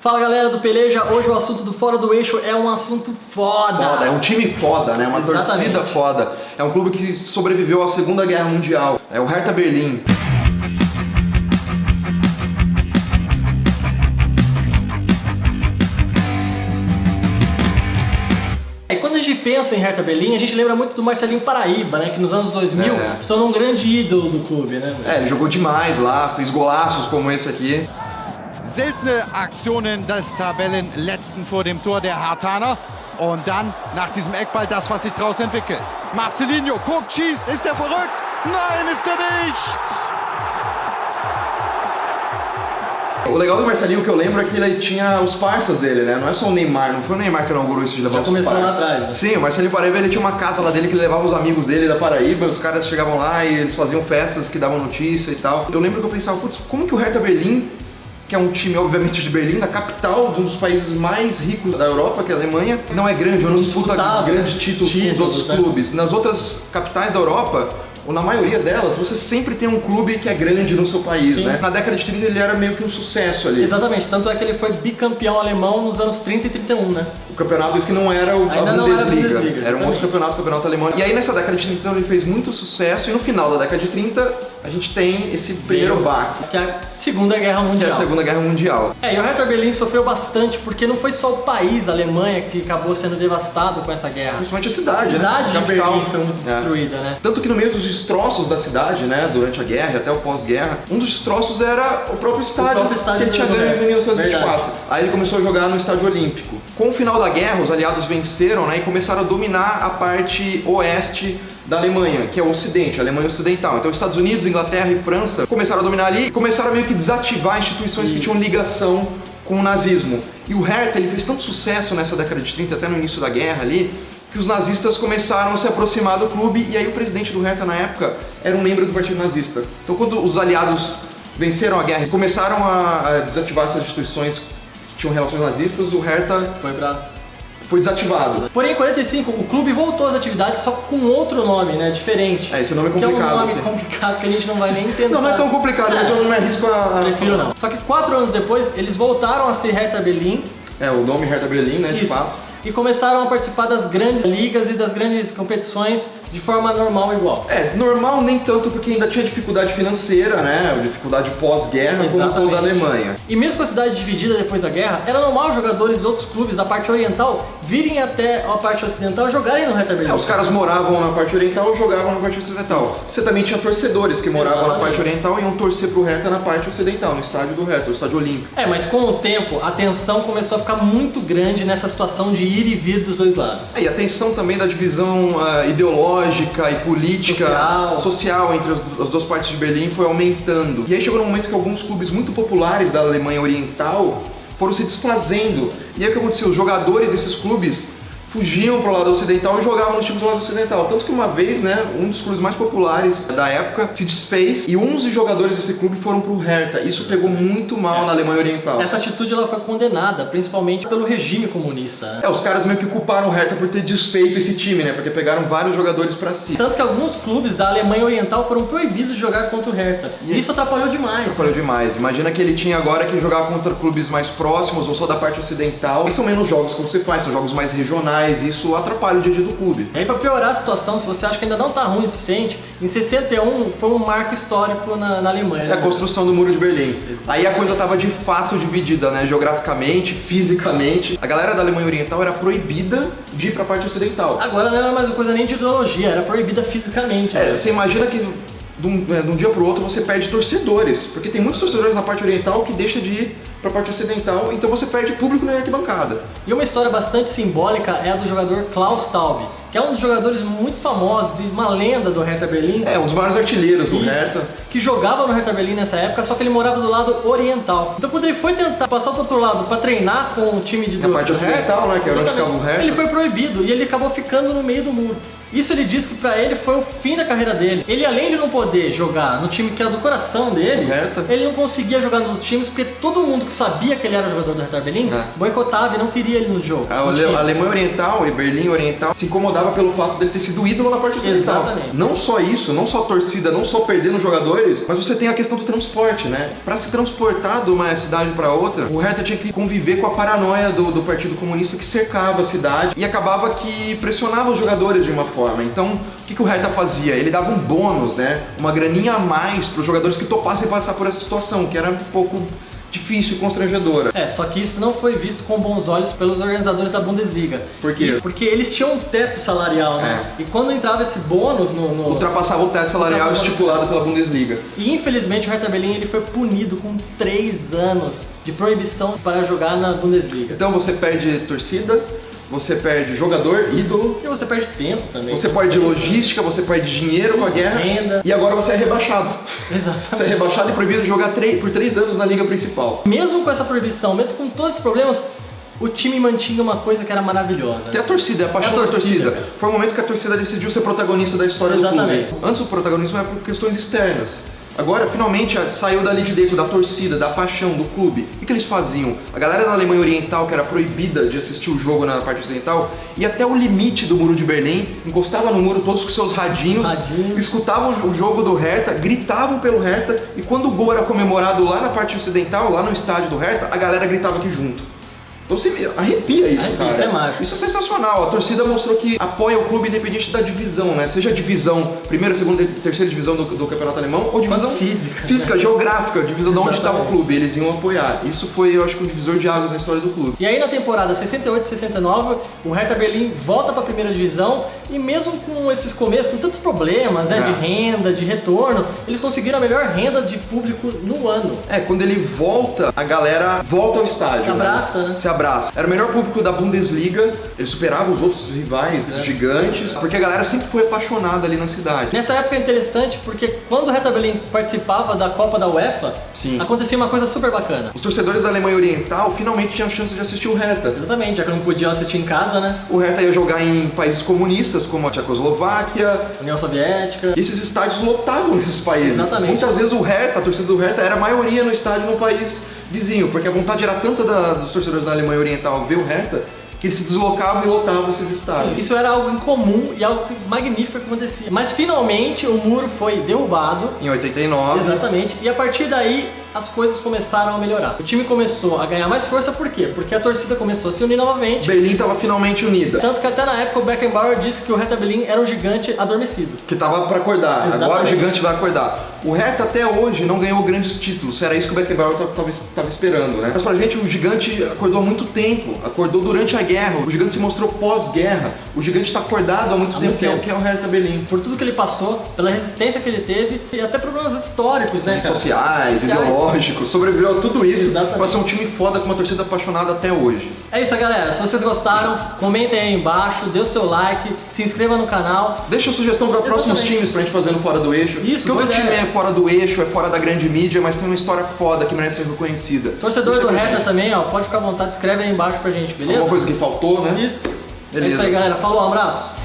Fala galera do Peleja, hoje o assunto do Fora do Eixo é um assunto foda. É um time foda, né? Uma torcida foda. É um clube que sobreviveu à Segunda Guerra Mundial. É o Hertha Berlim. E quando a gente pensa em Hertha Berlim, a gente lembra muito do Marcelinho Paraíba, né? Que nos anos 2000 se tornou um grande ídolo do clube, né? Ele jogou demais lá, fez golaços como esse aqui. Seltene Aktionen des Tabellenletzten vor dem Tor der Hartaner. Und dann, nach diesem Eckball, das, was sich daraus entwickelt. Marcelinho guckt, schießt, ist er verrückt? Nein, ist er nicht! O legal do Marcelinho que eu lembro é que ele tinha os parças dele, né? Não é só o Neymar, não foi o Neymar que inaugurou isso de levar os parças. Já começou lá atrás, né? Sim, o Marcelinho Paraíba, ele tinha uma casa lá dele que levava os amigos dele da Paraíba, os caras chegavam lá e eles faziam festas que davam notícia e tal. Eu lembro que eu pensava, putz, como que o Hertha Berlim, que é um time, obviamente, de Berlim, da capital de um dos países mais ricos da Europa, que é a Alemanha, não é grande, ou não disputa grandes títulos com os outros clubes. Nas outras capitais da Europa, ou na maioria delas, você sempre tem um clube que é grande no seu país, né? Na década de 30 ele era meio que um sucesso ali. Exatamente, tanto é que ele foi bicampeão alemão nos anos 30 e 31, né? O campeonato, isso que não era a Bundesliga, era um outro campeonato alemão. E aí nessa década de 30 ele fez muito sucesso e no final da década de 30 a gente tem esse primeiro baque. Que é a Segunda Guerra Mundial. Que é a Segunda Guerra Mundial. E o Hertha Berlim sofreu bastante, porque não foi só o país, a Alemanha, que acabou sendo devastado com essa guerra. Principalmente a cidade, né? A cidade de Berlim foi muito destruída, destruída, né? Tanto que no meio dos destroços da cidade, né, durante a guerra, até o pós-guerra, um dos destroços era o próprio estádio que ele tinha ganho em 1924. Aí ele começou a jogar no Estádio Olímpico. Com o final da guerra, os aliados venceram, né, e começaram a dominar a parte oeste da Alemanha, que é o Ocidente, a Alemanha Ocidental. Então Estados Unidos, Inglaterra e França começaram a dominar ali e começaram a meio que desativar instituições que tinham ligação com o nazismo. E o Hertha, ele fez tanto sucesso nessa década de 30, até no início da guerra ali, que os nazistas começaram a se aproximar do clube e aí o presidente do Hertha na época era um membro do partido nazista. Então quando os aliados venceram a guerra e começaram a desativar essas instituições que tinham relações nazistas, o Hertha foi desativado. Porém, em 45, o clube voltou às atividades, só com outro nome, né? Diferente. Esse nome é complicado. Que é um nome complicado que a gente não vai nem entender. Não é tão complicado, mas eu não me arrisco a... Prefiro não. Só que 4 anos depois, eles voltaram a ser Hertha Berlim. O nome Hertha Berlim, né, de fato. E começaram a participar das grandes ligas e das grandes competições de forma normal igual. Normal nem tanto porque ainda tinha dificuldade financeira, né? Dificuldade pós-guerra, como toda a Alemanha. E mesmo com a cidade dividida depois da guerra, era normal jogadores de outros clubes da parte oriental virem até a parte ocidental e jogarem no Hertha Berlim. Os caras moravam na parte oriental e jogavam na parte ocidental. Você também tinha torcedores que moravam na parte oriental e iam torcer pro Hertha na parte ocidental, no estádio do Hertha, o estádio olímpico. Mas com o tempo, a tensão começou a ficar muito grande nessa situação de ir e vir dos dois lados. E a tensão também da divisão ideológica e política, social entre as duas partes de Berlim foi aumentando. E aí chegou num momento que alguns clubes muito populares da Alemanha Oriental foram se desfazendo. E aí o que aconteceu? Os jogadores desses clubes fugiam para o lado ocidental e jogavam nos times do lado ocidental. Tanto que uma vez, né, um dos clubes mais populares da época se desfez e 11 jogadores desse clube foram para o Hertha. Isso pegou muito mal na Alemanha Oriental. Essa atitude ela foi condenada, principalmente pelo regime comunista, né? Os caras meio que culparam o Hertha por ter desfeito esse time, né, porque pegaram vários jogadores para si. Tanto que alguns clubes da Alemanha Oriental foram proibidos de jogar contra o Hertha. E isso atrapalhou demais. Demais. Imagina que ele tinha agora que jogar contra clubes mais próximos ou só da parte ocidental. E são menos jogos que você faz, são jogos mais regionais. Isso atrapalha o dia a dia do clube. E aí, pra piorar a situação, se você acha que ainda não tá ruim o suficiente, em 61 foi um marco histórico na Alemanha. A construção do Muro de Berlim. Aí a coisa tava de fato dividida, né? Geograficamente, fisicamente. A galera da Alemanha Oriental era proibida de ir pra parte ocidental. Agora não era mais uma coisa nem de ideologia, era proibida fisicamente. Você imagina que de um dia pro outro você perde torcedores, porque tem muitos torcedores na parte oriental que deixam de ir pra parte ocidental, então você perde público na arquibancada. E uma história bastante simbólica é a do jogador Klaus Taube, que é um dos jogadores muito famosos e uma lenda do Hertha Berlim. Um dos maiores artilheiros do Hertha. Que jogava no Hertha Berlim nessa época, só que ele morava do lado oriental. Então quando ele foi tentar passar pro outro lado pra treinar com o time do parte ocidental, Hertha, né, que era onde ficava o Hertha, ele foi proibido e ele acabou ficando no meio do muro. Isso ele disse que pra ele foi o fim da carreira dele. Ele, além de não poder jogar no time que era do coração dele, ele não conseguia jogar nos outros times porque todo mundo que sabia que ele era jogador do Hertha Berlim, boicotava e não queria ele no jogo. A Alemanha Oriental e Berlim Oriental se incomodava pelo fato dele ter sido ídolo na parte ocidental. Exatamente. Não só isso, não só a torcida, não só perdendo jogadores, mas você tem a questão do transporte, né? Pra se transportar de uma cidade pra outra, o Hertha tinha que conviver com a paranoia do Partido Comunista que cercava a cidade e acabava que pressionava os jogadores de uma forma. Então, o que o Hertha fazia? Ele dava um bônus, né? Uma graninha a mais para os jogadores que topassem passar por essa situação, que era um pouco difícil e constrangedora. Só que isso não foi visto com bons olhos pelos organizadores da Bundesliga. Por quê? Porque eles tinham um teto salarial, né? E quando entrava esse bônus no... Ultrapassava o teto salarial estipulado pela Bundesliga. E infelizmente o Hertha Berlim ele foi punido com 3 anos de proibição para jogar na Bundesliga. Então você perde torcida, você perde jogador, ídolo. E você perde tempo também. Você perde logística, você perde dinheiro com a guerra. Renda. E agora você é rebaixado. Exatamente. Você é rebaixado e proibido de jogar por 3 anos na liga principal. Mesmo com essa proibição, mesmo com todos esses problemas, o time mantinha uma coisa que era maravilhosa. Até a torcida, a paixão da torcida. Foi o momento que a torcida decidiu ser protagonista da história do clube. Antes o protagonismo era por questões externas. Agora, finalmente, saiu dali de dentro da torcida, da paixão do clube. O que eles faziam? A galera da Alemanha Oriental, que era proibida de assistir o jogo na parte ocidental, ia até o limite do muro de Berlim, encostava no muro todos com seus radinhos. Escutavam o jogo do Hertha, gritavam pelo Hertha, e quando o gol era comemorado lá na parte ocidental, lá no estádio do Hertha, a galera gritava aqui junto. Então você arrepia isso, cara. Isso é mágico. Isso é sensacional. A torcida mostrou que apoia o clube independente da divisão, né? Seja a divisão, primeira, segunda e terceira divisão do campeonato alemão, ou divisão física, geográfica, divisão de onde estava o clube. Eles iam apoiar. Isso foi, eu acho que um divisor de águas na história do clube. E aí na temporada 68-69, o Hertha Berlim volta para a primeira divisão e mesmo com esses começos, com tantos problemas, né, de renda, de retorno, eles conseguiram a melhor renda de público no ano. Quando ele volta, a galera volta ao estádio. Se abraça, né? Se abraça. Era o melhor público da Bundesliga, ele superava os outros rivais gigantes, porque a galera sempre foi apaixonada ali na cidade. Nessa época é interessante porque quando o Hertha Berlim participava da Copa da UEFA, acontecia uma coisa super bacana. Os torcedores da Alemanha Oriental finalmente tinham a chance de assistir o Hertha. Exatamente, já que não podiam assistir em casa, né? O Hertha ia jogar em países comunistas, como a Tchecoslováquia, União Soviética. E esses estádios lotavam nesses países. Exatamente. Muitas vezes o Hertha, a torcida do Hertha, era a maioria no estádio no país vizinho, porque a vontade era tanta dos torcedores da Alemanha Oriental ver o Hertha, que eles se deslocavam e lotavam esses estádios. Isso era algo incomum e algo magnífico que acontecia. Mas finalmente o muro foi derrubado. Em 89. Exatamente. E a partir daí as coisas começaram a melhorar. O time começou a ganhar mais força, por quê? Porque a torcida começou a se unir novamente. Berlim estava finalmente unida. Tanto que até na época o Beckenbauer disse que o Hertha Berlim era um gigante adormecido. Que estava para acordar. Exatamente. Agora o gigante vai acordar. O Hertha até hoje não ganhou grandes títulos. Era isso que o Beckenbauer estava esperando, né? Mas pra gente o gigante acordou há muito tempo. Acordou durante a guerra. O gigante se mostrou pós-guerra. O gigante está acordado há muito tempo, que é o Hertha Berlim. Por tudo que ele passou, pela resistência que ele teve e até problemas históricos, né, cara? Sociais, ideológicos. Sobreviveu a tudo isso. Exatamente. Pra ser um time foda com uma torcida apaixonada até hoje. É isso, galera. Se vocês gostaram, comentem aí embaixo, dê o seu like, se inscreva no canal. Deixa a sugestão para próximos times pra gente fazer no Fora do Eixo. Isso, porque outro time é fora do eixo, é fora da grande mídia, mas tem uma história foda que merece ser reconhecida. Torcedor do Hertha também, ó, pode ficar à vontade, escreve aí embaixo pra gente, beleza? Alguma coisa que faltou, né? Isso. Beleza. É isso aí, galera. Falou, um abraço.